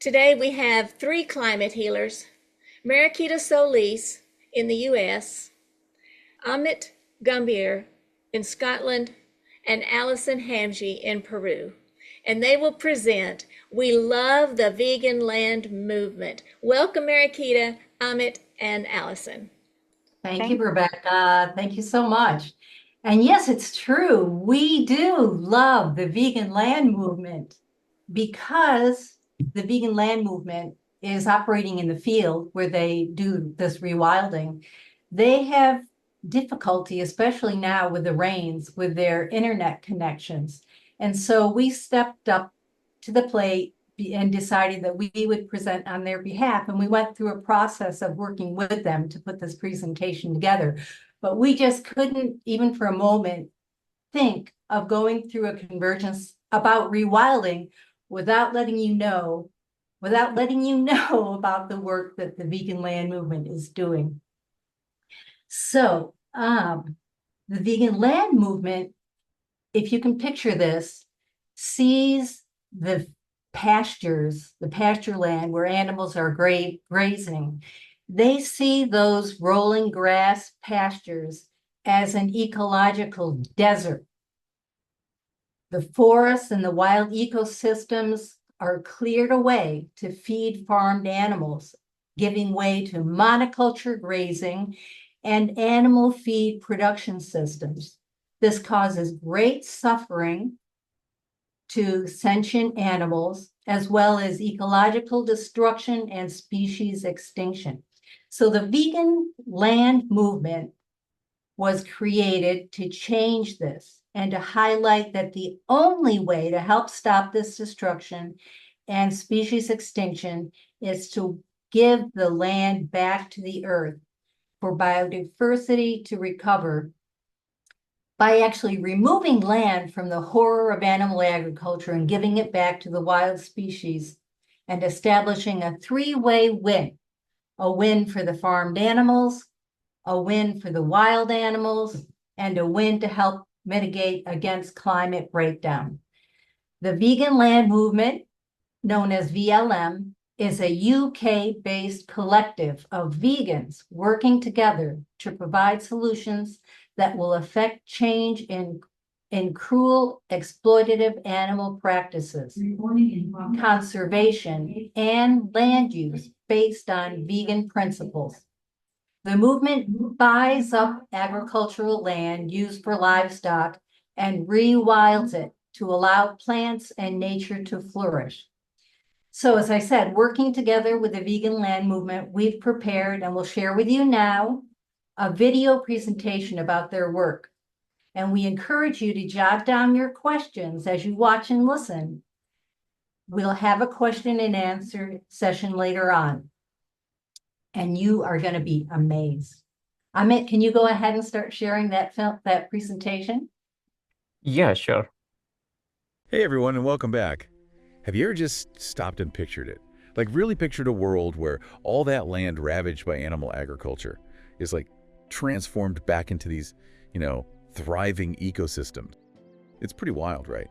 Today we have three climate healers: Mariquita Solis in the US, Amit Gambhir in Scotland, and Alison Hamje in Peru. And they will present We Love the Vegan Land Movement. Welcome, Mariquita, Amit, and Alison. Thank you, Rebecca. Thank you so much. And yes, it's true. We do love the vegan land movement because the vegan land movement is operating in the field where they do this rewilding. They have difficulty, especially now with the rains, with their internet connections. And so we stepped up to the plate and decided that we would present on their behalf. And we went through a process of working with them to put this presentation together. But we just couldn't, even for a moment, think of going through a convergence about rewilding without letting you know about the work that the vegan land movement is doing. So the vegan land movement, if you can picture this, sees the pastures, the pasture land where animals are grazing. They see those rolling grass pastures as an ecological desert. The forests and the wild ecosystems are cleared away to feed farmed animals, giving way to monoculture grazing and animal feed production systems. This causes great suffering to sentient animals, as well as ecological destruction and species extinction. So the vegan land movement was created to change this and to highlight that the only way to help stop this destruction and species extinction is to give the land back to the earth for biodiversity to recover by actually removing land from the horror of animal agriculture and giving it back to the wild species and establishing a three-way win. A win for the farmed animals, a win for the wild animals, and a win to help mitigate against climate breakdown. The Vegan Land Movement, known as VLM, is a UK-based collective of vegans working together to provide solutions that will affect change in cruel, exploitative animal practices, conservation, and land use based on vegan principles. The movement buys up agricultural land used for livestock and rewilds it to allow plants and nature to flourish. So as I said, working together with the Vegan Land Movement, we've prepared and will share with you now a video presentation about their work. And we encourage you to jot down your questions as you watch and listen. We'll have a question and answer session later on. And you are going to be amazed. Amit, can you go ahead and start sharing that presentation? Yeah, sure. Hey everyone, and welcome back. Have you ever just stopped and pictured it? Like really pictured a world where all that land ravaged by animal agriculture is like transformed back into these, thriving ecosystems. It's pretty wild, right?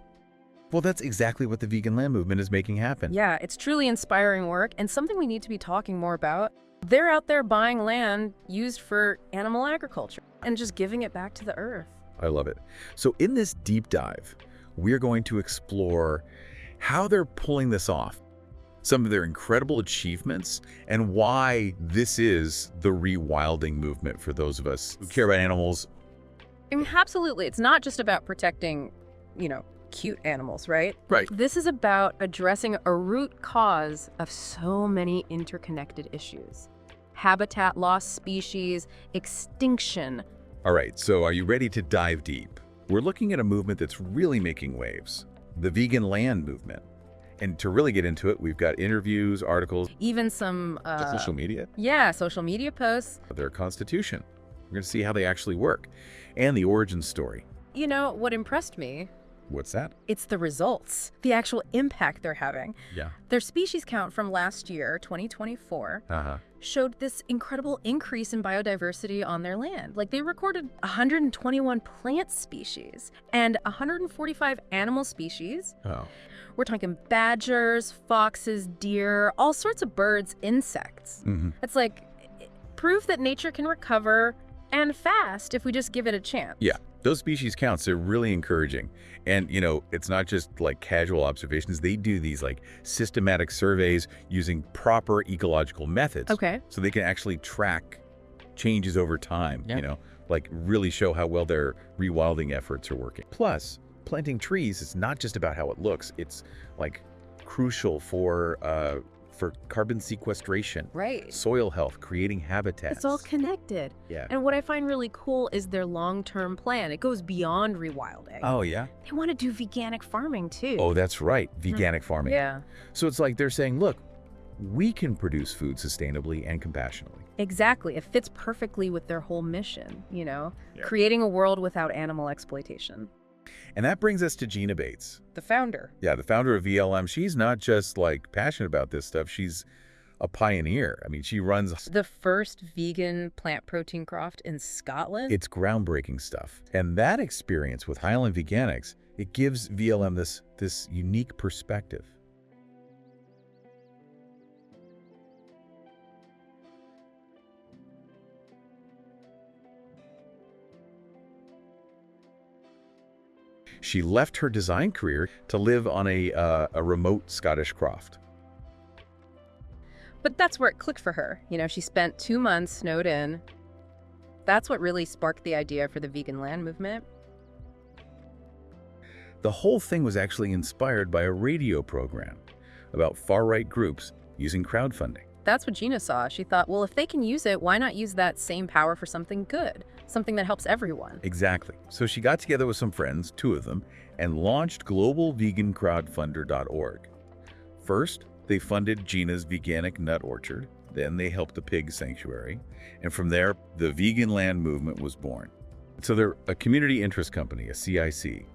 Well, that's exactly what the vegan land movement is making happen. Yeah, it's truly inspiring work and something we need to be talking more about. They're out there buying land used for animal agriculture and just giving it back to the earth. I love it. So in this deep dive, we're going to explore how they're pulling this off, some of their incredible achievements, and why this is the rewilding movement for those of us who care about animals. I mean, absolutely. It's not just about protecting, cute animals, right? Right. This is about addressing a root cause of so many interconnected issues. Habitat loss, species, extinction. All right, so are you ready to dive deep? We're looking at a movement that's really making waves, the vegan land movement. And to really get into it, we've got interviews, articles, Even some... social media, Yeah, social media posts. their constitution. We're going to see how they actually work and the origin story. What impressed me What's that? It's the results, the actual impact they're having. Yeah. Their species count from last year, 2024, showed this incredible increase in biodiversity on their land. Like, they recorded 121 plant species and 145 animal species. Oh. We're talking badgers, foxes, deer, all sorts of birds, insects. It's like proof that nature can recover, and fast, if we just give it a chance. Yeah. Those species counts are really encouraging. And, you know, it's not just like casual observations. They do these like systematic surveys using proper ecological methods. Okay. So they can actually track changes over time, you know, like really show how well their rewilding efforts are working. Plus, planting trees is not just about how it looks. It's like crucial for carbon sequestration, Right. soil health, creating habitats. It's all connected. Yeah. And what I find really cool is their long-term plan. It goes beyond rewilding. Oh, yeah? They want to do veganic farming, too. Oh, that's right. Veganic farming. Yeah. So it's like they're saying, look, we can produce food sustainably and compassionately. Exactly. It fits perfectly with their whole mission, you know, creating a world without animal exploitation. And that brings us to Gina Bates. The founder. Yeah, the founder of VLM. She's not just like passionate about this stuff. She's a pioneer. I mean, she runs... The first vegan plant protein croft in Scotland. It's groundbreaking stuff. And that experience with Highland Veganics, it gives VLM this unique perspective. She left her design career to live on a remote Scottish croft. But that's where it clicked for her. You know, she spent 2 months snowed in. That's what really sparked the idea for the vegan land movement. The whole thing was actually inspired by a radio program about far-right groups using crowdfunding. That's what Gina saw. She thought, well, if they can use it, why not use that same power for something good? Something that helps everyone. Exactly. So she got together with some friends, 2 of them, and launched globalvegancrowdfunder.org. First, they funded Gina's veganic nut orchard. Then they helped the pig sanctuary. And from there, the vegan land movement was born. So they're a community interest company, a CIC.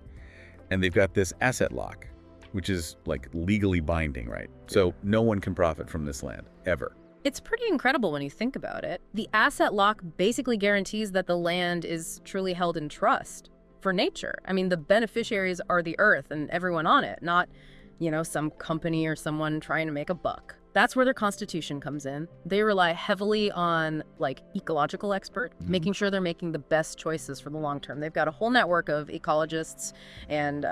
And they've got this asset lock, which is like legally binding, right? So no one can profit from this land, ever. It's pretty incredible when you think about it. The asset lock basically guarantees that the land is truly held in trust for nature. I mean, the beneficiaries are the earth and everyone on it, not, you know, some company or someone trying to make a buck. That's where their constitution comes in. They rely heavily on like ecological experts, making sure they're making the best choices for the long term. They've got a whole network of ecologists and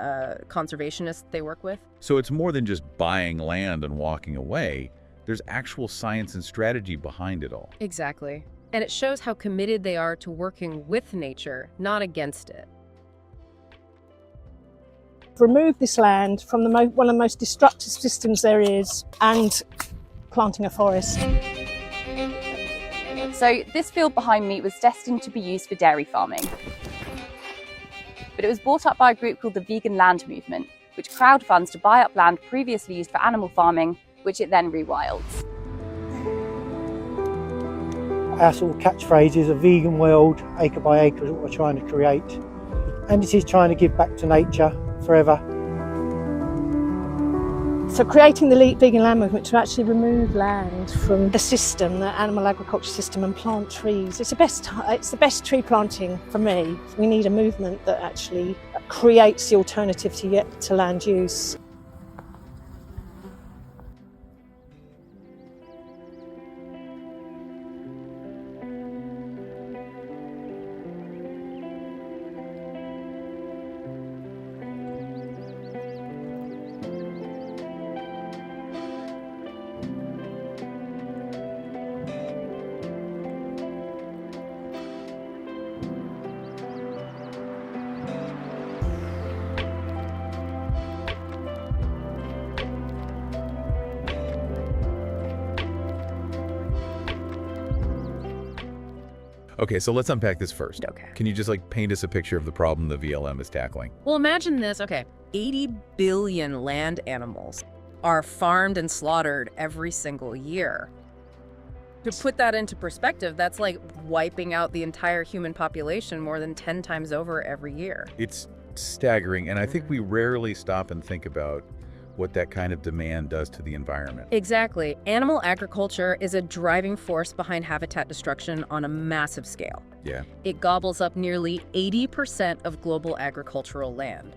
conservationists they work with. So it's more than just buying land and walking away. There's actual science and strategy behind it all. Exactly. And it shows how committed they are to working with nature, not against it. Remove this land from one of the most destructive systems there is and planting a forest. So this field behind me was destined to be used for dairy farming. But it was bought up by a group called the Vegan Land Movement, which crowdfunds to buy up land previously used for animal farming, which it then rewilds. Our sort of catchphrase is a vegan world, acre by acre is what we're trying to create. And it is trying to give back to nature forever. So creating the vegan land movement to actually remove land from the system, the animal agriculture system, and plant trees. It's the best tree planting for me. We need a movement that actually creates the alternative to land use. Okay, so let's unpack this first. Okay. Can you just like paint us a picture of the problem the VLM is tackling? Well, imagine this. Okay, 80 billion land animals are farmed and slaughtered every single year. To put that into perspective, that's like wiping out the entire human population more than 10 times over every year. It's staggering, and I think we rarely stop and think about what that kind of demand does to the environment. Exactly. Animal agriculture is a driving force behind habitat destruction on a massive scale. Yeah. It gobbles up nearly 80% of global agricultural land,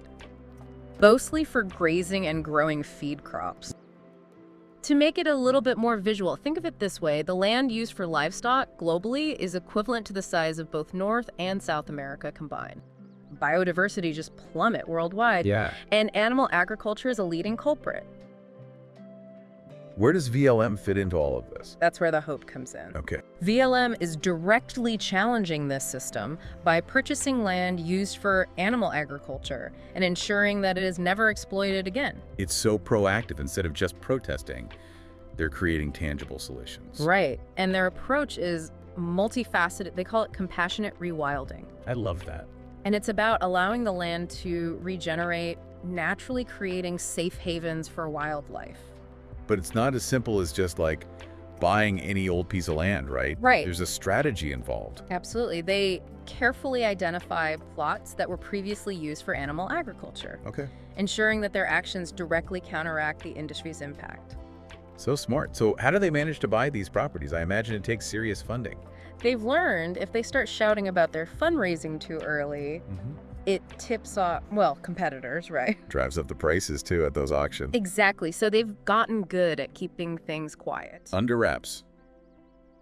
mostly for grazing and growing feed crops. To make it a little bit more visual, think of it this way. The land used for livestock globally is equivalent to the size of both North and South America combined. Biodiversity just plummet worldwide. Yeah. And animal agriculture is a leading culprit. Where does VLM fit into all of this? That's where the hope comes in. Okay. VLM is directly challenging this system by purchasing land used for animal agriculture and ensuring that it is never exploited again. It's so proactive. Instead of just protesting, they're creating tangible solutions. Right. And their approach is multifaceted. They call it compassionate rewilding. I love that. And it's about allowing the land to regenerate, naturally creating safe havens for wildlife. But it's not as simple as just like buying any old piece of land, right? Right. There's a strategy involved. Absolutely. They carefully identify plots that were previously used for animal agriculture, Okay. ensuring that their actions directly counteract the industry's impact. So smart. So how do they manage to buy these properties? I imagine it takes serious funding. They've learned if they start shouting about their fundraising too early, it tips off, well, competitors, right? Drives up the prices too at those auctions. Exactly. So they've gotten good at keeping things quiet. Under wraps.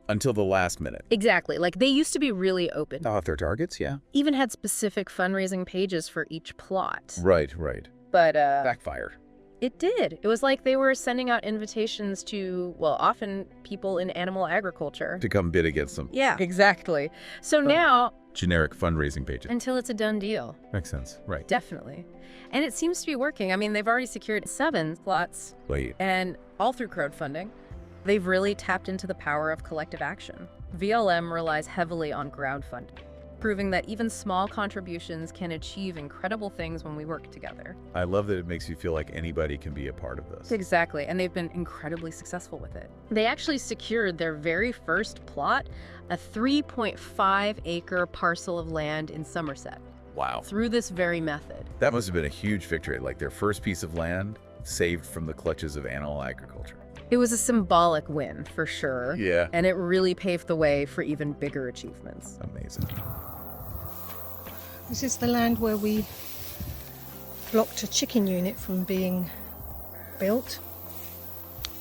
Until the last minute. Exactly. Like they used to be really open. Off their targets, yeah. Even had specific fundraising pages for each plot. Right. But Backfired. it did. It was like they were sending out invitations to, well, often people in animal agriculture. To come bid against them. Yeah, exactly. So now, Generic fundraising pages. until it's a done deal. Makes sense. Right. Definitely. And it seems to be working. I mean, they've already secured 7 plots, Wait. and all through crowdfunding, they've really tapped into the power of collective action. VLM relies heavily on crowdfunding, proving that even small contributions can achieve incredible things when we work together. I love that it makes you feel like anybody can be a part of this. Exactly, and they've been incredibly successful with it. They actually secured their very first plot, a 3.5-acre parcel of land in Somerset, Wow. through this very method. That must have been a huge victory, like their first piece of land saved from the clutches of animal agriculture. It was a symbolic win, for sure. Yeah. And it really paved the way for even bigger achievements. Amazing. This is the land where we blocked a chicken unit from being built,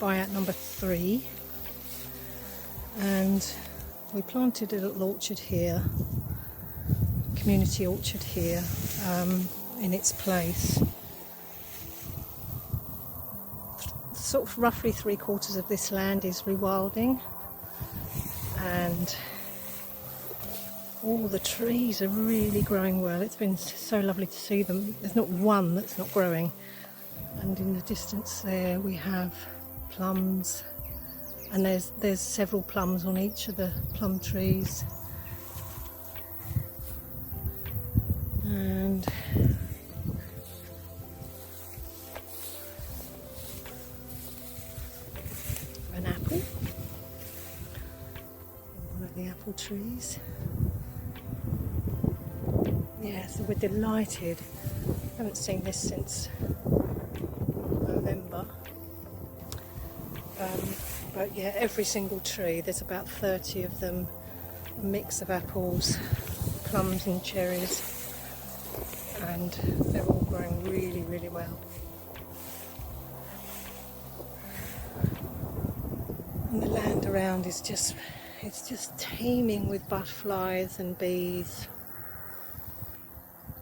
buyout number 3, and we planted a little orchard here, community orchard here, in its place. Sort of roughly 3/4 of this land is rewilding, and all the trees are really growing well. It's been so lovely to see them. There's not one that's not growing. And in the distance there we have plums, and there's several plums on each of the plum trees. And an apple, one of the apple trees. Yeah, so we're delighted. Haven't seen this since November. But yeah, every single tree, there's about 30 of them, a mix of apples, plums and cherries, and they're all growing really, really well. And the land around is it's just teeming with butterflies and bees.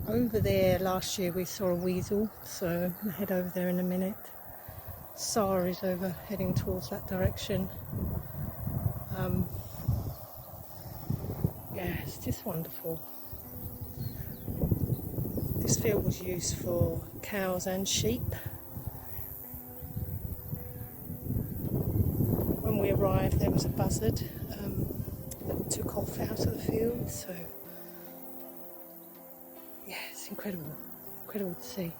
Over there last year we saw a weasel, so I'll head over there in a minute. SAR is over heading towards that direction. Yeah, it's just wonderful. This field was used for cows and sheep. When we arrived there was a buzzard that took off out of the field, so yeah, it's incredible to see.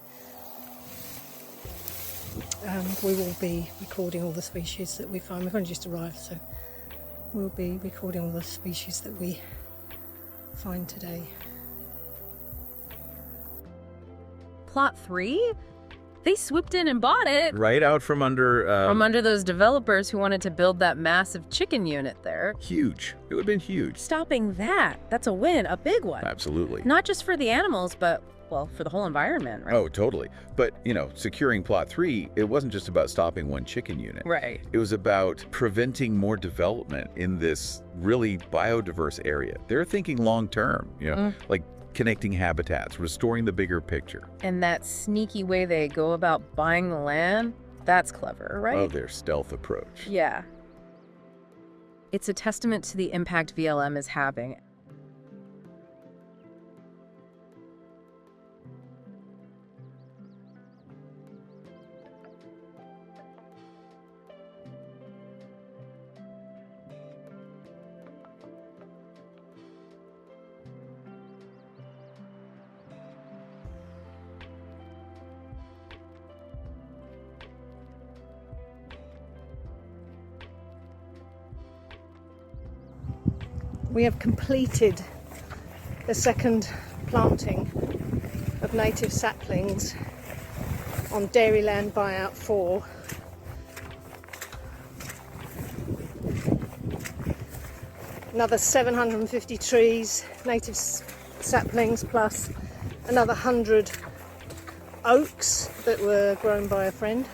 We will be recording all the species that we find. We've only just arrived, so we'll be recording all the species that we find today. Plot 3? They swooped in and bought it. Right out from under... From under those developers who wanted to build that massive chicken unit there. Huge. It would have been huge. Stopping that's a win, a big one. Absolutely. Not just for the animals, but, well, for the whole environment, right? Oh, totally. But, securing Plot 3, it wasn't just about stopping one chicken unit. Right. It was about preventing more development in this really biodiverse area. They're thinking long-term, like connecting habitats, restoring the bigger picture. And that sneaky way they go about buying the land, that's clever, right? Oh, their stealth approach. Yeah. It's a testament to the impact VLM is having. We have completed the second planting of native saplings on Dairyland Buyout 4. Another 750 trees, native saplings, plus another 100 oaks that were grown by a friend.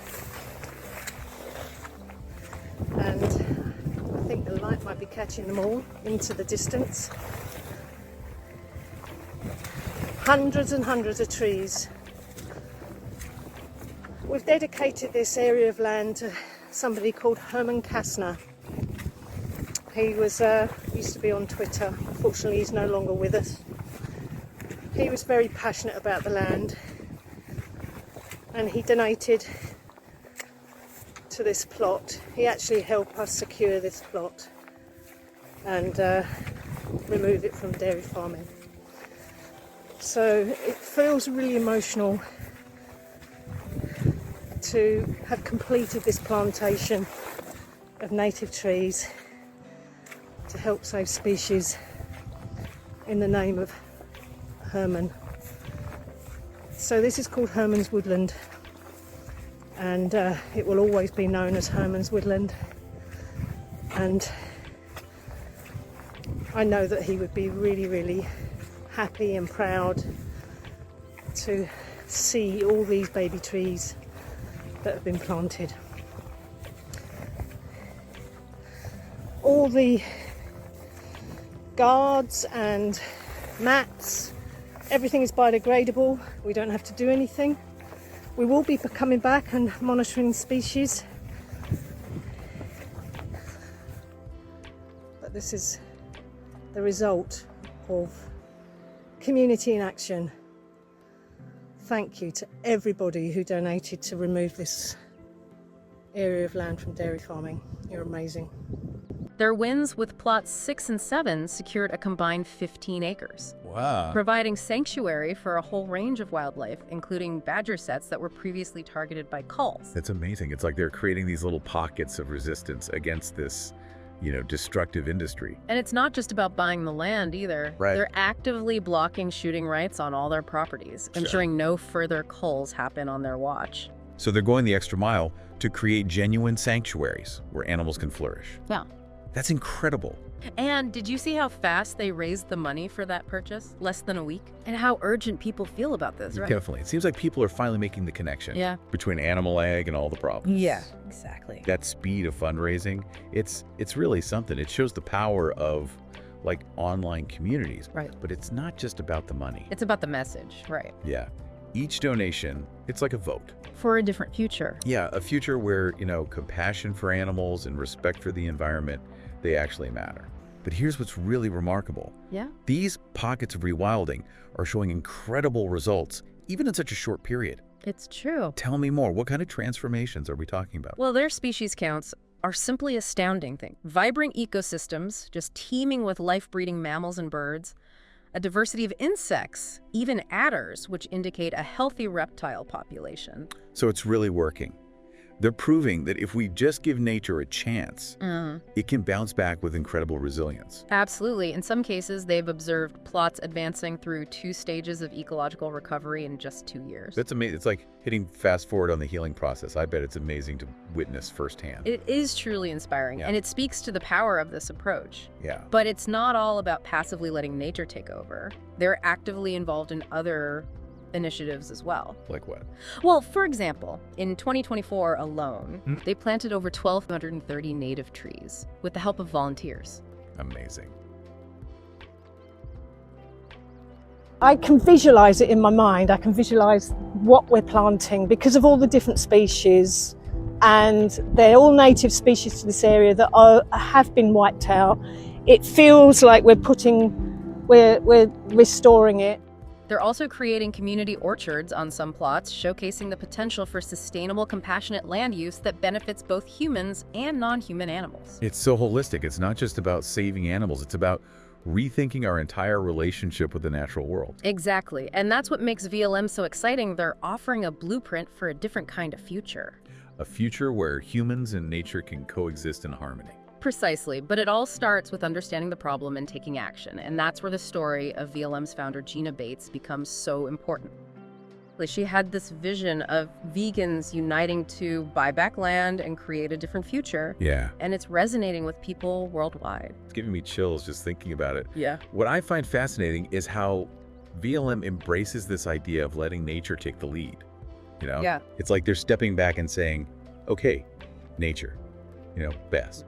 And I think the light might be catching them all into the distance. Hundreds and hundreds of trees. We've dedicated this area of land to somebody called Herman Kastner. He was used to be on Twitter. Unfortunately, he's no longer with us. He was very passionate about the land, and he donated to this plot. He actually helped us secure this plot and remove it from dairy farming. So it feels really emotional to have completed this plantation of native trees to help save species in the name of Herman. So this is called Herman's Woodland, and it will always be known as Herman's Woodland, and I know that he would be really, really happy and proud to see all these baby trees that have been planted. All the guards and mats, everything is biodegradable. We don't have to do anything. We will be coming back and monitoring species, but this is the result of community in action. Thank you to everybody who donated to remove this area of land from dairy farming. You're amazing. Their wins with plots 6 and 7 secured a combined 15 acres, Wow. providing sanctuary for a whole range of wildlife, including badger sets that were previously targeted by culls. That's amazing. It's like they're creating these little pockets of resistance against this, destructive industry. And it's not just about buying the land either. Right. They're actively blocking shooting rights on all their properties, Sure. ensuring no further culls happen on their watch. So they're going the extra mile to create genuine sanctuaries where animals can flourish. Yeah. That's incredible. And did you see how fast they raised the money for that purchase? Less than a week? And how urgent people feel about this, right? Definitely. It seems like people are finally making the connection between animal ag and all the problems. Yeah, exactly. That speed of fundraising, it's really something. It shows the power of online communities. Right. But it's not just about the money. It's about the message, right? Yeah. Each donation, it's like a vote. For a different future. Yeah, a future where, compassion for animals and respect for the environment, they actually matter. But here's what's really remarkable. Yeah. These pockets of rewilding are showing incredible results, even in such a short period. It's true. Tell me more. What kind of transformations are we talking about? Well, their species counts are simply astounding things. Vibrant ecosystems, just teeming with life-breeding mammals and birds, a diversity of insects, even adders, which indicate a healthy reptile population. So it's really working. They're proving that if we just give nature a chance, it can bounce back with incredible resilience. Absolutely. In some cases, they've observed plots advancing through 2 stages of ecological recovery in just 2 years. That's amazing. It's like hitting fast forward on the healing process. I bet it's amazing to witness firsthand. It is truly inspiring, and it speaks to the power of this approach. Yeah. But it's not all about passively letting nature take over. They're actively involved in other initiatives as well. Like what? Well, for example, in 2024 alone, they planted over 1,230 native trees with the help of volunteers. Amazing. I can visualize it in my mind. I can visualize what we're planting because of all the different species, and they're all native species to this area that have been wiped out. It feels like we're restoring it. They're also creating community orchards on some plots, showcasing the potential for sustainable, compassionate land use that benefits both humans and non-human animals. It's so holistic. It's not just about saving animals. It's about rethinking our entire relationship with the natural world. Exactly. And that's what makes VLM so exciting. They're offering a blueprint for a different kind of future. A future where humans and nature can coexist in harmony. Precisely, but it all starts with understanding the problem and taking action, and that's where the story of VLM's founder Gina Bates becomes so important. She had this vision of vegans uniting to buy back land and create a different future. Yeah. And it's resonating with people worldwide. It's giving me chills just thinking about it. Yeah. What I find fascinating is how VLM embraces this idea of letting nature take the lead. You know? Yeah. It's like they're stepping back and saying, okay, nature, best.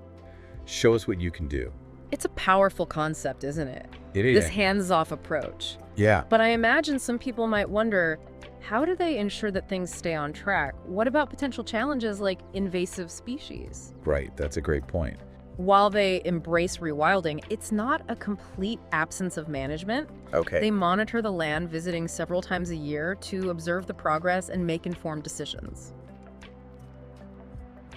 Show us what you can do. It's a powerful concept, isn't it? It is. This hands-off approach. Yeah. But I imagine some people might wonder, how do they ensure that things stay on track? What about potential challenges like invasive species? Right. That's a great point. While they embrace rewilding, it's not a complete absence of management. Okay. They monitor the land, visiting several times a year to observe the progress and make informed decisions.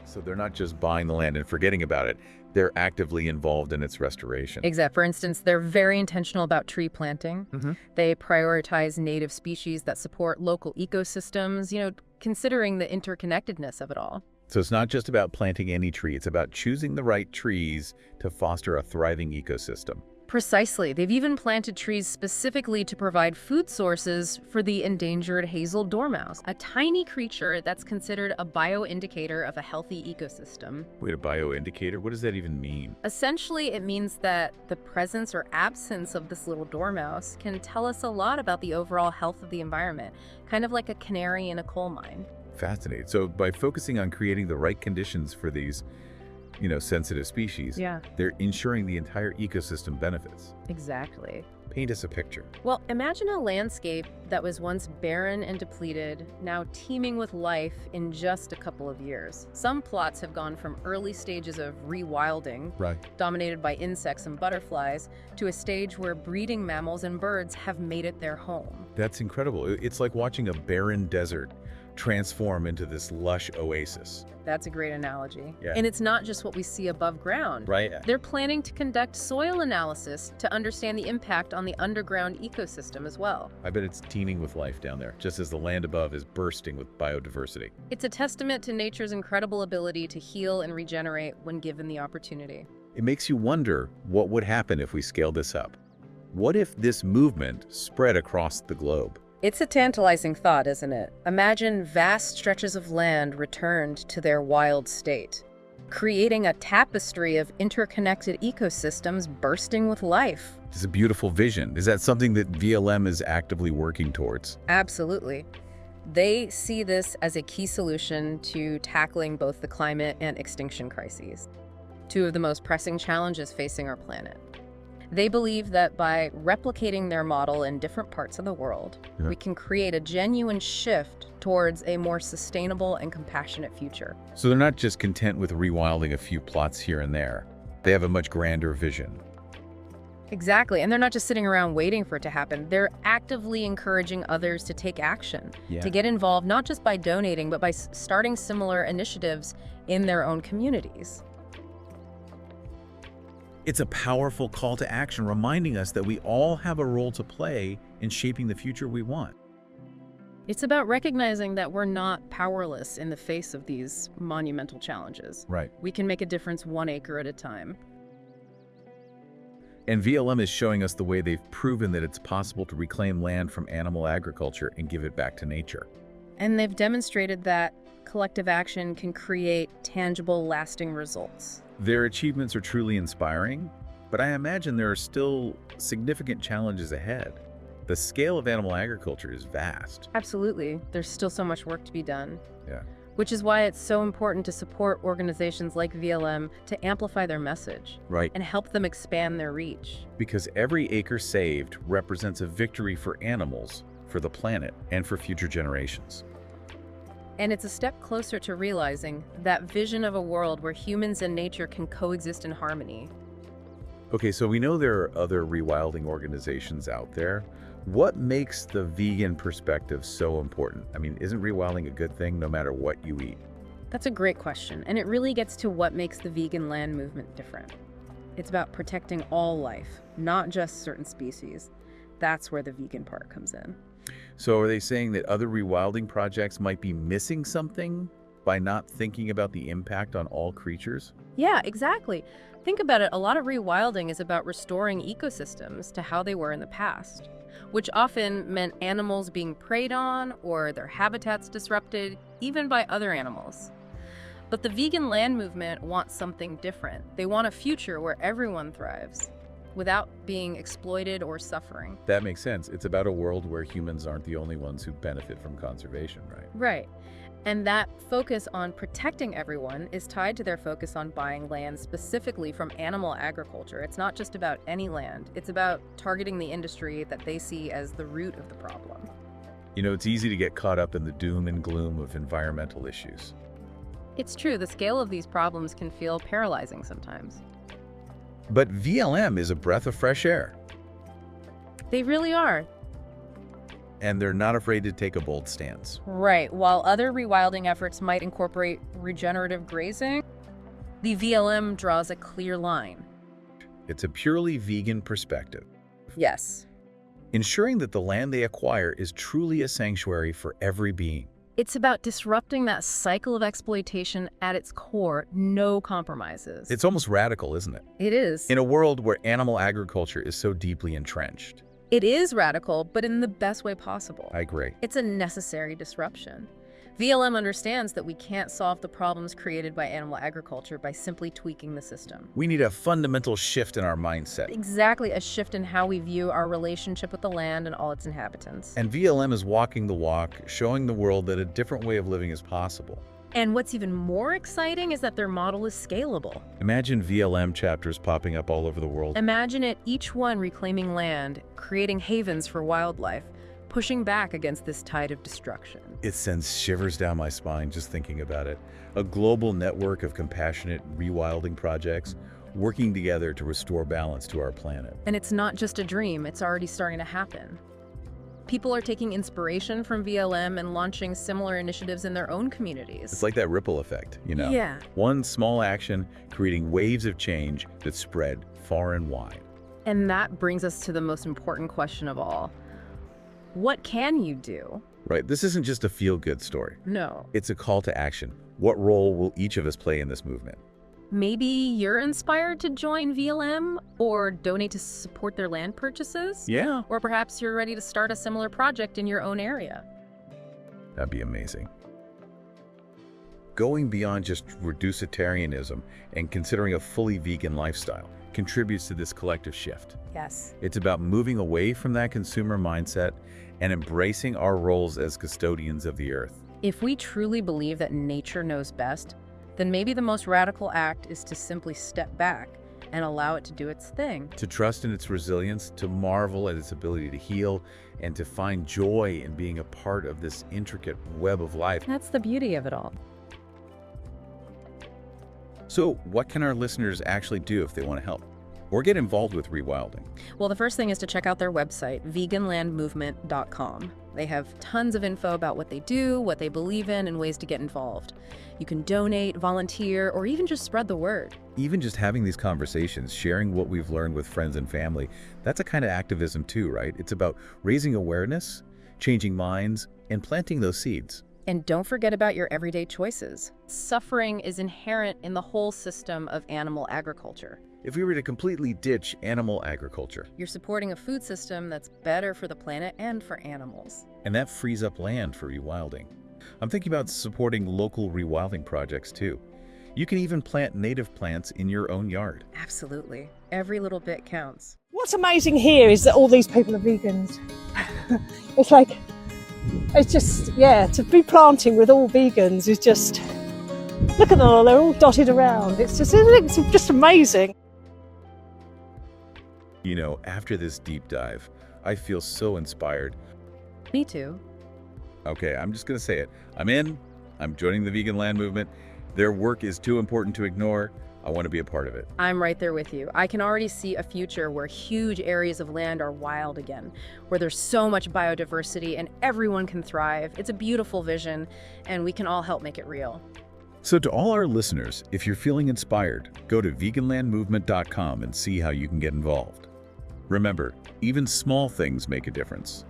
So they're not just buying the land and forgetting about it. They're actively involved in its restoration. Exactly. For instance, they're very intentional about tree planting. They prioritize native species that support local ecosystems, considering the interconnectedness of it all. So it's not just about planting any tree. It's about choosing the right trees to foster a thriving ecosystem. Precisely. They've even planted trees specifically to provide food sources for the endangered hazel dormouse, a tiny creature that's considered a bioindicator of a healthy ecosystem. Wait, a bioindicator? What does that even mean? Essentially, it means that the presence or absence of this little dormouse can tell us a lot about the overall health of the environment, kind of like a canary in a coal mine. Fascinating. So by focusing on creating the right conditions for these sensitive species, they're ensuring the entire ecosystem benefits. Exactly. Paint us a picture. Well, imagine a landscape that was once barren and depleted, now teeming with life in just a couple of years. Some plots have gone from early stages of rewilding, dominated by insects and butterflies, to a stage where breeding mammals and birds have made it their home. That's incredible. It's like watching a barren desert transform into this lush oasis. That's a great analogy. Yeah. And it's not just what we see above ground. Right. They're planning to conduct soil analysis to understand the impact on the underground ecosystem as well. I bet it's teeming with life down there, just as the land above is bursting with biodiversity. It's a testament to nature's incredible ability to heal and regenerate when given the opportunity. It makes you wonder what would happen if we scaled this up. What if this movement spread across the globe? It's a tantalizing thought, isn't it? Imagine vast stretches of land returned to their wild state, creating a tapestry of interconnected ecosystems bursting with life. It's a beautiful vision. Is that something that VLM is actively working towards? Absolutely. They see this as a key solution to tackling both the climate and extinction crises, two of the most pressing challenges facing our planet. They believe that by replicating their model in different parts of the world, we can create a genuine shift towards a more sustainable and compassionate future. So they're not just content with rewilding a few plots here and there. They have a much grander vision. Exactly. And they're not just sitting around waiting for it to happen. They're actively encouraging others to take action, to get involved, not just by donating, but by starting similar initiatives in their own communities. It's a powerful call to action, reminding us that we all have a role to play in shaping the future we want. It's about recognizing that we're not powerless in the face of these monumental challenges. Right. We can make a difference 1 acre at a time. And VLM is showing us the way they've proven that it's possible to reclaim land from animal agriculture and give it back to nature. And they've demonstrated that collective action can create tangible, lasting results. Their achievements are truly inspiring, but I imagine there are still significant challenges ahead. The scale of animal agriculture is vast. Absolutely. There's still so much work to be done. Yeah. Which is why it's so important to support organizations like VLM to amplify their message Right. and help them expand their reach. Because every acre saved represents a victory for animals, for the planet, and for future generations. And it's a step closer to realizing that vision of a world where humans and nature can coexist in harmony. Okay, so we know there are other rewilding organizations out there. What makes the vegan perspective so important? I mean, isn't rewilding a good thing no matter what you eat? That's a great question, and it really gets to what makes the vegan land movement different. It's about protecting all life, not just certain species. That's where the vegan part comes in. So are they saying that other rewilding projects might be missing something by not thinking about the impact on all creatures? Yeah, exactly. Think about it, a lot of rewilding is about restoring ecosystems to how they were in the past, which often meant animals being preyed on or their habitats disrupted, even by other animals. But the vegan land movement wants something different. They want a future where everyone thrives without being exploited or suffering. That makes sense. It's about a world where humans aren't the only ones who benefit from conservation, right? Right. And that focus on protecting everyone is tied to their focus on buying land specifically from animal agriculture. It's not just about any land. It's about targeting the industry that they see as the root of the problem. You know, it's easy to get caught up in the doom and gloom of environmental issues. It's true, the scale of these problems can feel paralyzing sometimes. But VLM is a breath of fresh air, They really are. and they're not afraid to take a bold stance. Right. While other rewilding efforts might incorporate regenerative grazing, the VLM draws a clear line. It's a purely vegan perspective, Yes. ensuring that the land they acquire is truly a sanctuary for every being. It's about disrupting that cycle of exploitation at its core, no compromises. It's almost radical, isn't it? It is. In a world where animal agriculture is so deeply entrenched. It is radical, but in the best way possible. I agree. It's a necessary disruption. VLM understands that we can't solve the problems created by animal agriculture by simply tweaking the system. We need a fundamental shift in our mindset. Exactly, a shift in how we view our relationship with the land and all its inhabitants. And VLM is walking the walk, showing the world that a different way of living is possible. And what's even more exciting is that their model is scalable. Imagine VLM chapters popping up all over the world. Imagine it, each one reclaiming land, creating havens for wildlife, pushing back against this tide of destruction. It sends shivers down my spine just thinking about it. A global network of compassionate rewilding projects working together to restore balance to our planet. And it's not just a dream, it's already starting to happen. People are taking inspiration from VLM and launching similar initiatives in their own communities. It's like that ripple effect, you know? Yeah. One small action creating waves of change that spread far and wide. And that brings us to the most important question of all. What can you do? Right, this isn't just a feel-good story. No. It's a call to action. What role will each of us play in this movement? Maybe you're inspired to join VLM or donate to support their land purchases? Yeah. Or perhaps you're ready to start a similar project in your own area. That'd be amazing. Going beyond just reducitarianism and considering a fully vegan lifestyle contributes to this collective shift. Yes. It's about moving away from that consumer mindset and embracing our roles as custodians of the earth. If we truly believe that nature knows best, then maybe the most radical act is to simply step back and allow it to do its thing. To trust in its resilience, to marvel at its ability to heal, and to find joy in being a part of this intricate web of life. That's the beauty of it all. So what can our listeners actually do if they want to help or get involved with rewilding? Well, the first thing is to check out their website, veganlandmovement.com. They have tons of info about what they do, what they believe in, and ways to get involved. You can donate, volunteer, or even just spread the word. Even just having these conversations, sharing what we've learned with friends and family, that's a kind of activism too, right? It's about raising awareness, changing minds, and planting those seeds. And don't forget about your everyday choices. Suffering is inherent in the whole system of animal agriculture. If we were to completely ditch animal agriculture, You're supporting a food system that's better for the planet and for animals. and that frees up land for rewilding. I'm thinking about supporting local rewilding projects too. You can even plant native plants in your own yard. Absolutely. Every little bit counts. What's amazing here is that all these people are vegans. It's like, it's just, yeah, to be planting with all vegans is just, look at them all, they're all dotted around. It's just amazing. You know, after this deep dive, I feel so inspired. Me too. Okay, I'm just gonna say it. I'm in. I'm joining the vegan land movement. Their work is too important to ignore. I want to be a part of it. I'm right there with you. I can already see a future where huge areas of land are wild again, where there's so much biodiversity and everyone can thrive. It's a beautiful vision, and we can all help make it real. So to all our listeners, if you're feeling inspired, go to veganlandmovement.com and see how you can get involved. Remember, even small things make a difference.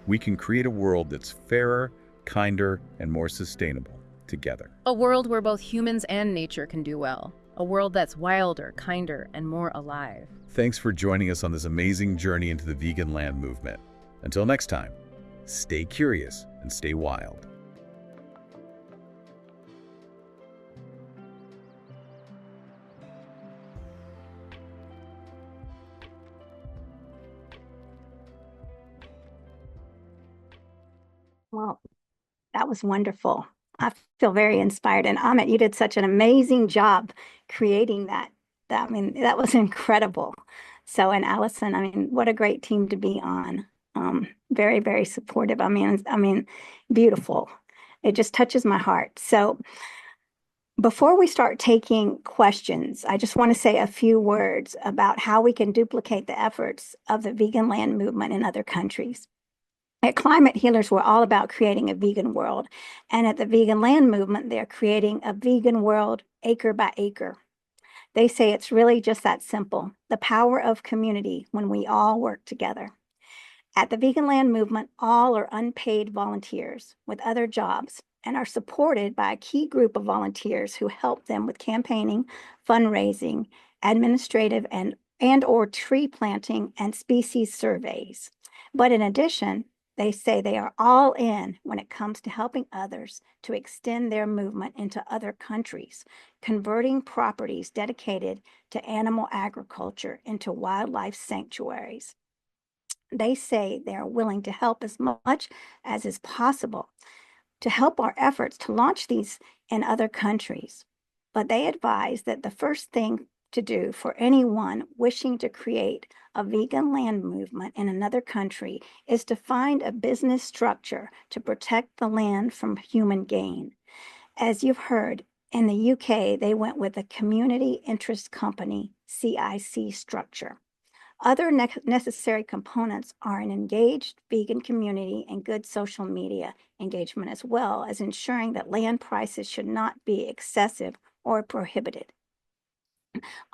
We can create a world that's fairer, kinder, and more sustainable together. A world where both humans and nature can do well. A world that's wilder, kinder, and more alive. Thanks for joining us on this amazing journey into the vegan land movement. Until next time, stay curious and stay wild. Well, that was wonderful. I feel very inspired. And Amit, you did such an amazing job creating that. I mean, that was incredible. So, and Alison, I mean, what a great team to be on. Very, very supportive. I mean, beautiful. It just touches my heart. So before we start taking questions, I just want to say a few words about how we can duplicate the efforts of the vegan land movement in other countries. At Climate Healers, we're all about creating a vegan world. And at the Vegan Land Movement, they're creating a vegan world acre by acre. They say it's really just that simple, the power of community when we all work together. At the Vegan Land Movement, all are unpaid volunteers with other jobs and are supported by a key group of volunteers who help them with campaigning, fundraising, administrative and or tree planting and species surveys. But in addition, they say they are all in when it comes to helping others to extend their movement into other countries, converting properties dedicated to animal agriculture into wildlife sanctuaries. They say they are willing to help as much as is possible to help our efforts to launch these in other countries. But they advise that the first thing to do for anyone wishing to create a vegan land movement in another country is to find a business structure to protect the land from human gain. As you've heard, in the UK, they went with a community interest company, CIC structure. Other necessary components are an engaged vegan community and good social media engagement, as well as ensuring that land prices should not be excessive or prohibited.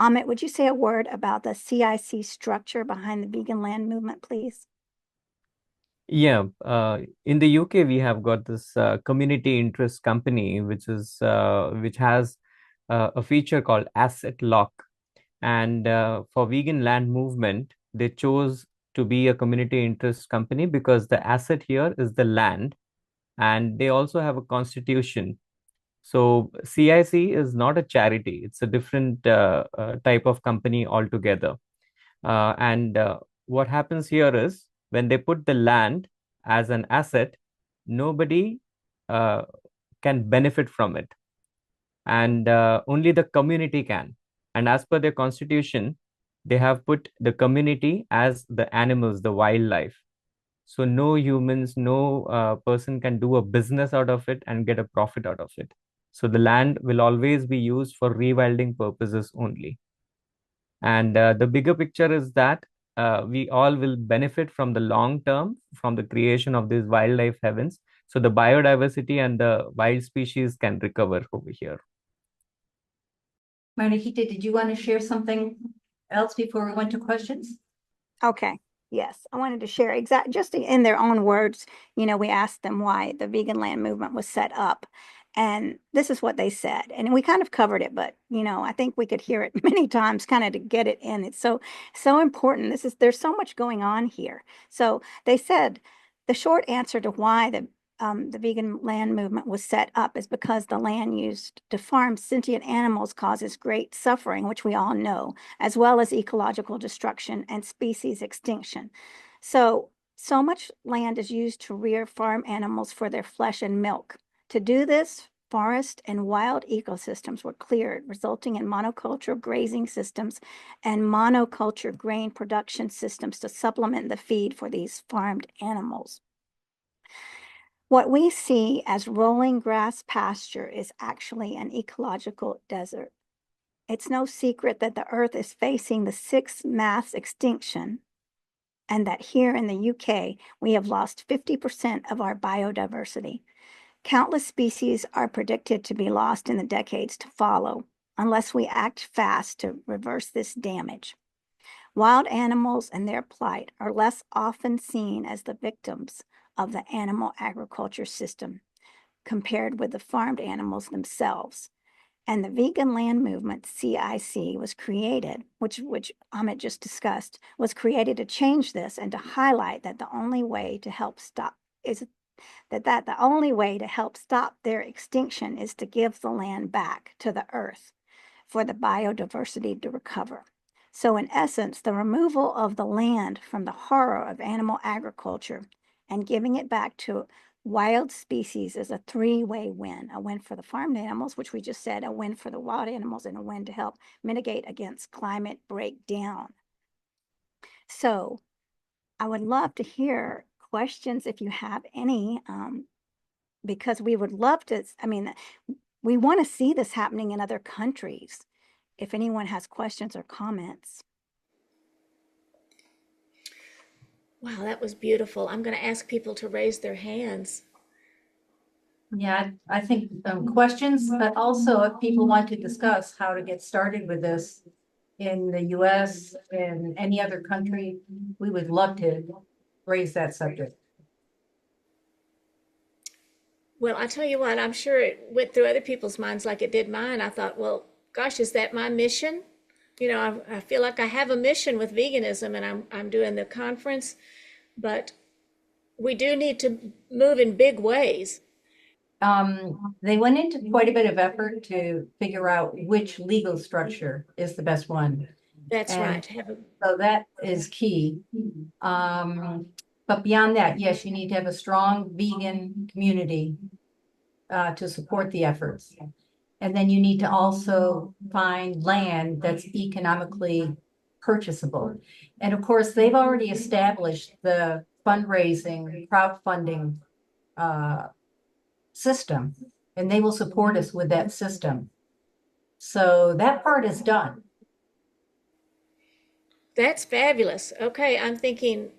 Amit, would you say a word about the CIC structure behind the vegan land movement, please? Yeah, in the UK, we have got this community interest company, which has a feature called asset lock. And for vegan land movement, they chose to be a community interest company because the asset here is the land, and they also have a constitution. So CIC is not a charity; it's a different type of company altogether. And what happens here is when they put the land as an asset, nobody can benefit from it, and only the community can. And as per their constitution, they have put the community as the animals, the wildlife. So no humans, no person can do a business out of it and get a profit out of it. So the land will always be used for rewilding purposes only. And the bigger picture is that we all will benefit from the long term, from the creation of these wildlife heavens. So the biodiversity and the wild species can recover over here. Mariquita, did you want to share something else before we went to questions? Okay. Yes, I wanted to share just in their own words. We asked them why the vegan land movement was set up. And this is what they said. And we kind of covered it, but I think we could hear it many times kind of to get it in. It's so important. There's so much going on here. So they said the short answer to why the vegan land movement was set up is because the land used to farm sentient animals causes great suffering, which we all know, as well as ecological destruction and species extinction. So much land is used to rear farm animals for their flesh and milk. To do this, forest and wild ecosystems were cleared, resulting in monoculture grazing systems and monoculture grain production systems to supplement the feed for these farmed animals. What we see as rolling grass pasture is actually an ecological desert. It's no secret that the Earth is facing the sixth mass extinction, and that here in the UK, we have lost 50% of our biodiversity. Countless species are predicted to be lost in the decades to follow, unless we act fast to reverse this damage. Wild animals and their plight are less often seen as the victims of the animal agriculture system compared with the farmed animals themselves. And the vegan land movement, CIC, was created, which Amit just discussed, was created to change this and to highlight that the only way to help stop the only way to help stop their extinction is to give the land back to the earth for the biodiversity to recover. So in essence, the removal of the land from the horror of animal agriculture and giving it back to wild species is a three-way win. A win for the farmed animals, which we just said, a win for the wild animals, and a win to help mitigate against climate breakdown. So I would love to hear questions if you have any, because we would love to, we want to see this happening in other countries. If anyone has questions or comments. Wow, that was beautiful. I'm going to ask people to raise their hands. Yeah, I think questions, but also if people want to discuss how to get started with this in the US and any other country, we would love to raise that subject. Well, I tell you what, I'm sure it went through other people's minds like it did mine. I thought, well, gosh, is that my mission? I feel like I have a mission with veganism, and I'm doing the conference, but we do need to move in big ways. They went into quite a bit of effort to figure out which legal structure is the best one. That's right. So that is key. But beyond that, yes, you need to have a strong vegan community to support the efforts. And then you need to also find land that's economically purchasable. And of course, they've already established the fundraising, crowdfunding system, and they will support us with that system. So that part is done. That's fabulous. Okay, I'm thinking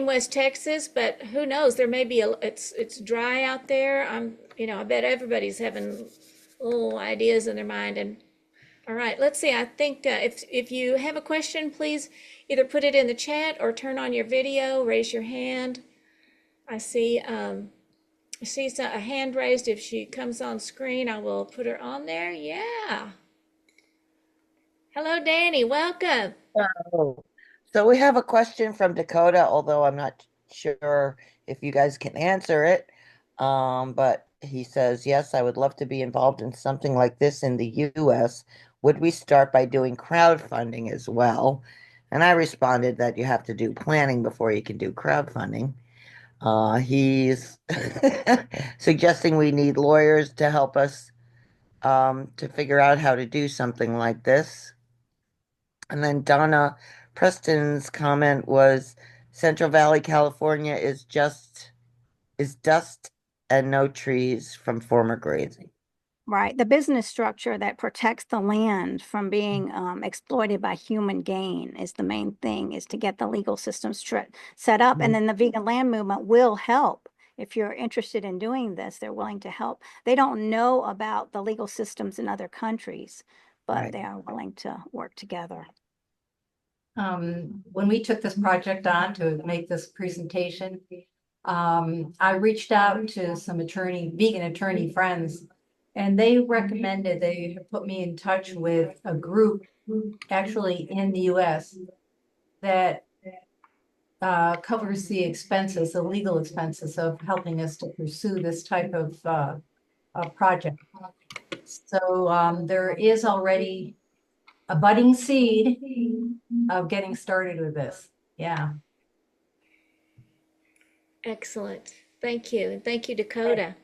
West Texas, but who knows? There may be it's dry out there. I bet everybody's having little ideas in their mind. And all right, let's see. I think if you have a question, please either put it in the chat or turn on your video, raise your hand. I see a hand raised. If she comes on screen, I will put her on there. Yeah. Hello, Danny. Welcome. Oh, so we have a question from Dakota, although I'm not sure if you guys can answer it. But he says, yes, I would love to be involved in something like this in the US. Would we start by doing crowdfunding as well? And I responded that you have to do planning before you can do crowdfunding. He's suggesting we need lawyers to help us to figure out how to do something like this. And then Donna Preston's comment was Central Valley, California is dust and no trees from former grazing. Right. The business structure that protects the land from being exploited by human gain is the main thing, is to get the legal systems set up. And then the vegan land movement will help. If you're interested in doing this, they're willing to help. They don't know about the legal systems in other countries, but they are willing to work together. when we took this project on to make this presentation, I reached out to some vegan attorney friends, and they recommended, they put me in touch with a group actually in the US that covers the expenses, the legal expenses of helping us to pursue this type of project. So there is already a budding seed of getting started with this. Yeah. Excellent. Thank you. And thank you, Dakota.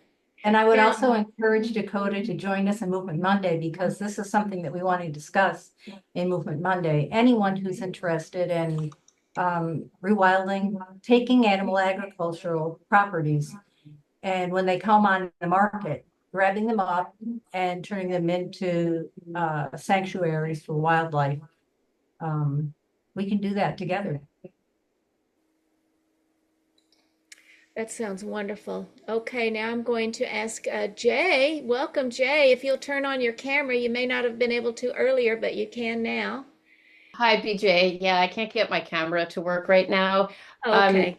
And I would Now- also encourage Dakota to join us in Movement Monday, because this is something that we want to discuss in Movement Monday. Anyone who's interested in rewilding, taking animal agricultural properties, and when they come on the market, grabbing them up and turning them into sanctuaries for wildlife. We can do that together. That sounds wonderful. Okay, now I'm going to ask Jay. Welcome, Jay. If you'll turn on your camera, you may not have been able to earlier, but you can now. Hi, BJ. Yeah, I can't get my camera to work right now. Okay.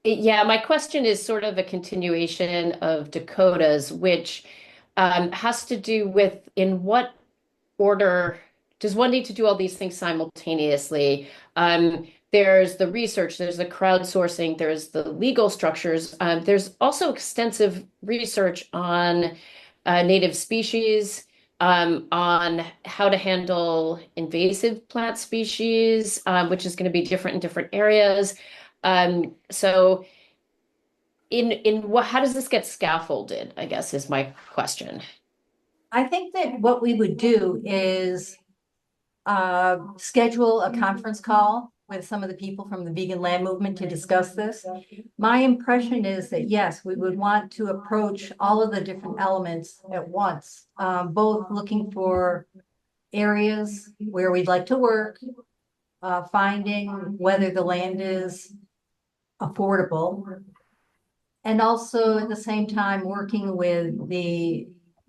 Yeah, my question is sort of a continuation of Dakota's, which has to do with in what order does one need to do all these things simultaneously? There's the research, there's the crowdsourcing, there's the legal structures. There's also extensive research on native species, on how to handle invasive plant species, which is going to be different in different areas. So in what, how does this get scaffolded, I guess is my question. I think that what we would do is schedule a conference call with some of the people from the vegan land movement to discuss this. My impression is that, yes, we would want to approach all of the different elements at once, both looking for areas where we'd like to work, finding whether the land is affordable, and also at the same time working with the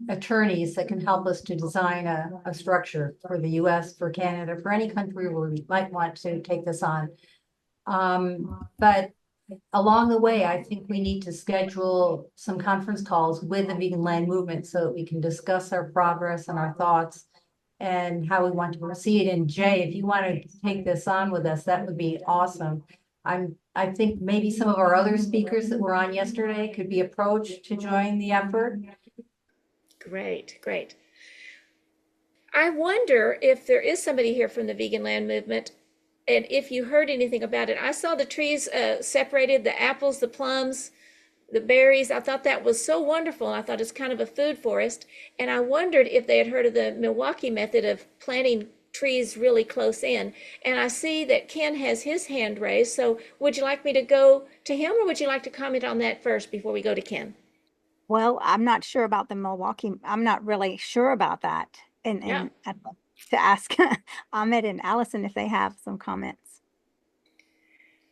attorneys that can help us to design a structure for the US, for Canada, for any country where we might want to take this on. But along the way, I think we need to schedule some conference calls with the vegan land movement so that we can discuss our progress and our thoughts and how we want to proceed. And Jay, if you want to take this on with us, that would be awesome. I think maybe some of our other speakers that were on yesterday could be approached to join the effort. Great, great. I wonder if there is somebody here from the vegan land movement, and if you heard anything about it. I saw the trees separated, the apples, the plums, the berries. I thought that was so wonderful. I thought it's kind of a food forest. And I wondered if they had heard of the Milwaukee method of planting trees really close in. And I see that Ken has his hand raised. So would you like me to go to him, or would you like to comment on that first before we go to Ken? Well, I'm not sure about the Milwaukee. I'm not really sure about that. And Yeah. I'd love to ask Amit and Alison if they have some comments.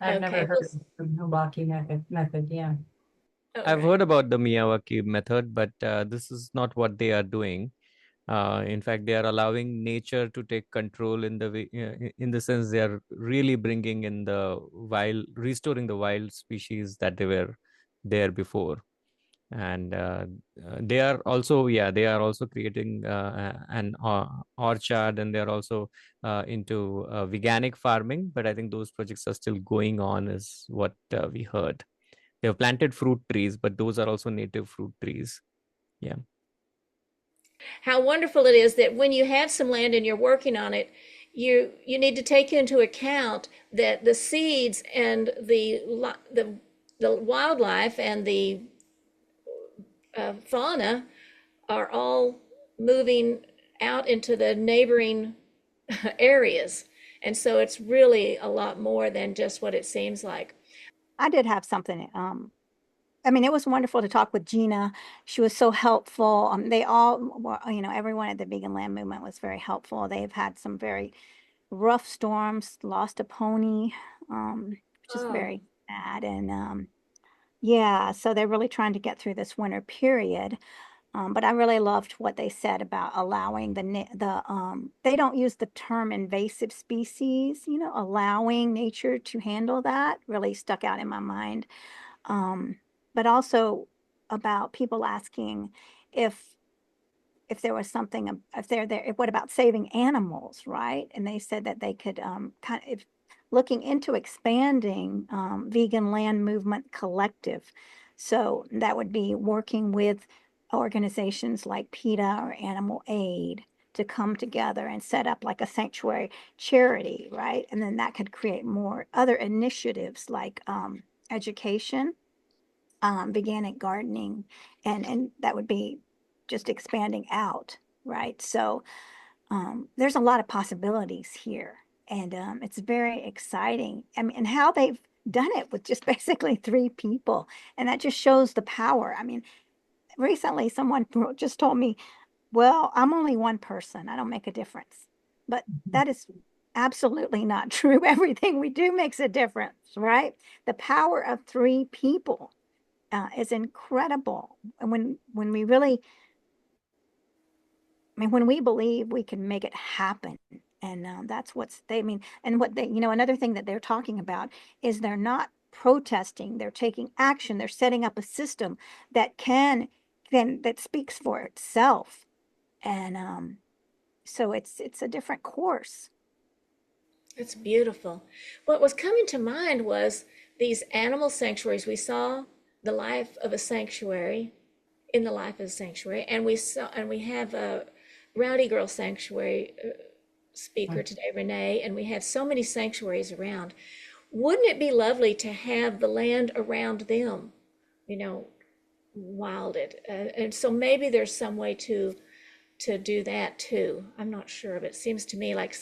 I've never Okay, heard of the Milwaukee method, yeah. I've heard about the Miyawaki method, but this is not what they are doing. In fact, they are allowing nature to take control in the sense they are really bringing in the wild, restoring the wild species that they were there before. And they are also creating an orchard, and they are also into veganic farming. But I think those projects are still going on, is what we heard. They have planted fruit trees, but those are also native fruit trees. Yeah. How wonderful it is that when you have some land and you're working on it, you need to take into account that the seeds and the wildlife and the fauna are all moving out into the neighboring areas. And so it's really a lot more than just what it seems like. I did have something. I mean, it was wonderful to talk with Gina. She was so helpful. They all, everyone at the Vegan Land Movement was very helpful. They've had some very rough storms, lost a pony, which is very sad. And yeah, so they're really trying to get through this winter period. But I really loved what they said about allowing they don't use the term invasive species, allowing nature to handle that really stuck out in my mind. But also about people asking if there was something, if they're there, what about saving animals, right? And they said that they could kind of looking into expanding vegan land movement collective. So that would be working with organizations like PETA or Animal Aid to come together and set up like a sanctuary charity, right? And then that could create more other initiatives like education, organic gardening, and that would be just expanding out, right? So there's a lot of possibilities here, and it's very exciting. I mean, and how they've done it with just basically 3 people, and that just shows the power. I mean, recently someone just told me, well, I'm only one person, I don't make a difference. But that is absolutely not true. Everything we do makes a difference, right? The power of 3 people is incredible. And when we really, I mean, when we believe we can make it happen, and that's and what they, another thing that they're talking about is they're not protesting, they're taking action, they're setting up a system that that speaks for itself. And so it's a different course. It's beautiful. What was coming to mind was these animal sanctuaries. We saw the life of a sanctuary in the life of a sanctuary, and we have a Rowdy Girl Sanctuary speaker today, Renee, and we have so many sanctuaries around. Wouldn't it be lovely to have the land around them, wilded? And so maybe there's some way to do that too. I'm not sure, but it seems to me like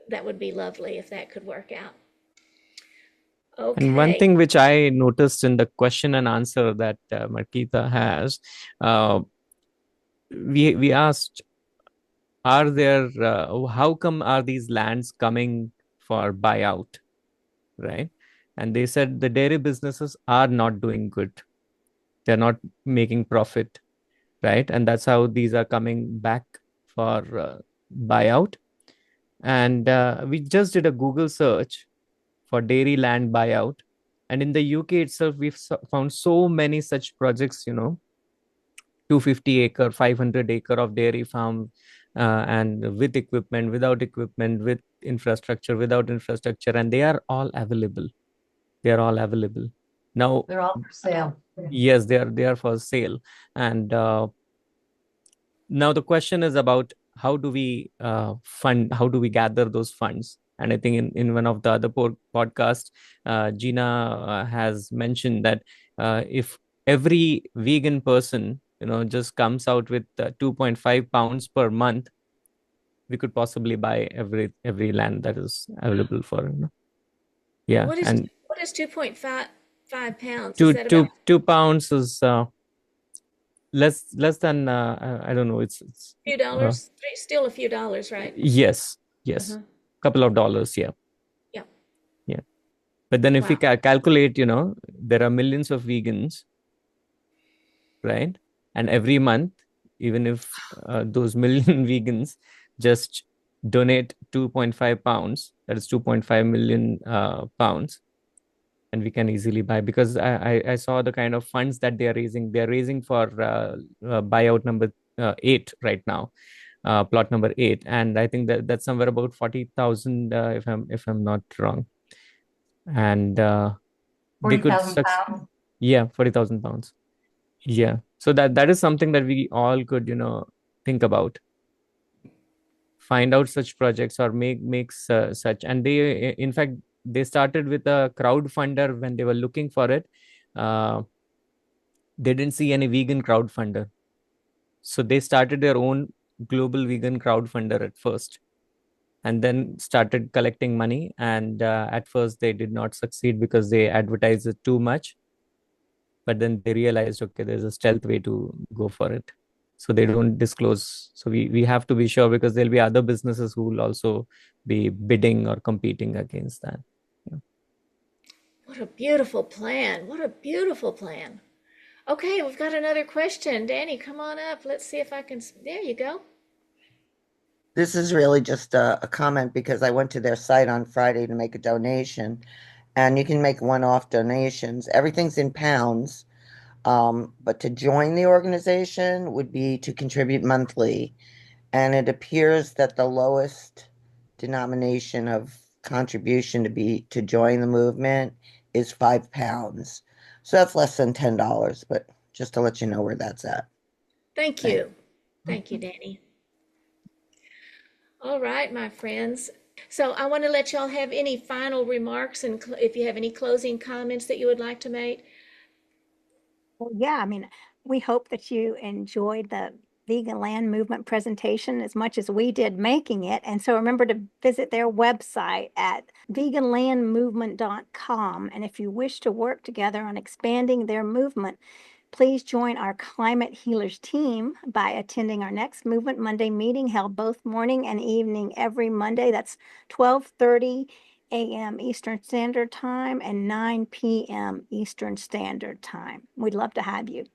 that would be lovely if that could work out. Okay. And one thing which I noticed in the question and answer that Mariquita has, we asked, how come are these lands coming for buyout, right? And they said the dairy businesses are not doing good. They're not making profit, right? And that's how these are coming back for buyout. And we just did a Google search for dairy land buyout. And in the UK itself, we've found so many such projects, 250 acre, 500 acre of dairy farm, and with equipment, without equipment, with infrastructure, without infrastructure, and they are all available. They are all available. Now, They're all for sale. yes, they are for sale. And now the question is about how do we how do we gather those funds? And I think in one of the other podcasts, Gina has mentioned that if every vegan person, just comes out with 2.5 pounds per month, we could possibly buy every land that is available for, yeah. What is and 2.5 pounds? two, Is that about 2 pounds is less than I don't know. It's a few dollars? Still a few dollars, right? Yes. Couple of dollars, yeah. But then if we calculate, there are millions of vegans, right? And every month, even if those million vegans just donate 2.5 pounds, that is 2.5 million pounds, and we can easily buy, because I saw the kind of funds that they are raising. They are raising for buyout number 8 right now, plot number 8, and I think that's somewhere about 40,000 if I'm not wrong. And they could 40,000 pounds. Yeah, 40,000 pounds. Yeah, so that is something that we all could think about. Find out such projects or make such. And they, in fact, they started with a crowdfunder when they were looking for it. They didn't see any vegan crowdfunder, so they started their own global vegan crowdfunder at first, and then started collecting money. And at first they did not succeed because they advertised it too much, but then they realized, okay, there's a stealth way to go for it, so they don't disclose. So we have to be sure, because there'll be other businesses who will also be bidding or competing against that. What a beautiful plan. What a beautiful plan. Okay, we've got another question. Danny, come on up. Let's see if I can. There you go. This is really just a comment because I went to their site on Friday to make a donation, and you can make one-off donations. Everything's in pounds, but to join the organization would be to contribute monthly. And it appears that the lowest denomination of contribution to join the movement is £5. So that's less than $10, but just to let you know where that's at. Thank you. Thank you, Danny. All right, my friends. So I want to let y'all have any final remarks, and if you have any closing comments that you would like to make. Well, yeah, I mean, we hope that you enjoyed the vegan land movement presentation as much as we did making it. And so remember to visit their website at veganlandmovement.com. And if you wish to work together on expanding their movement, please join our Climate Healers team by attending our next Movement Monday meeting held both morning and evening every Monday. That's 12:30 a.m. Eastern Standard Time and 9 p.m. Eastern Standard Time. We'd love to have you.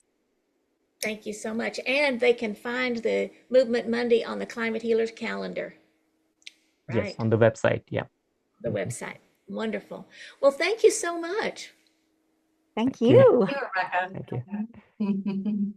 Thank you so much. And they can find the Movement Monday on the Climate Healers calendar. Yes, Right, on the website. Yeah. the website. Wonderful. Well, thank you so much. Thank Thank you. you. Thank you, Rebecca. Thank you.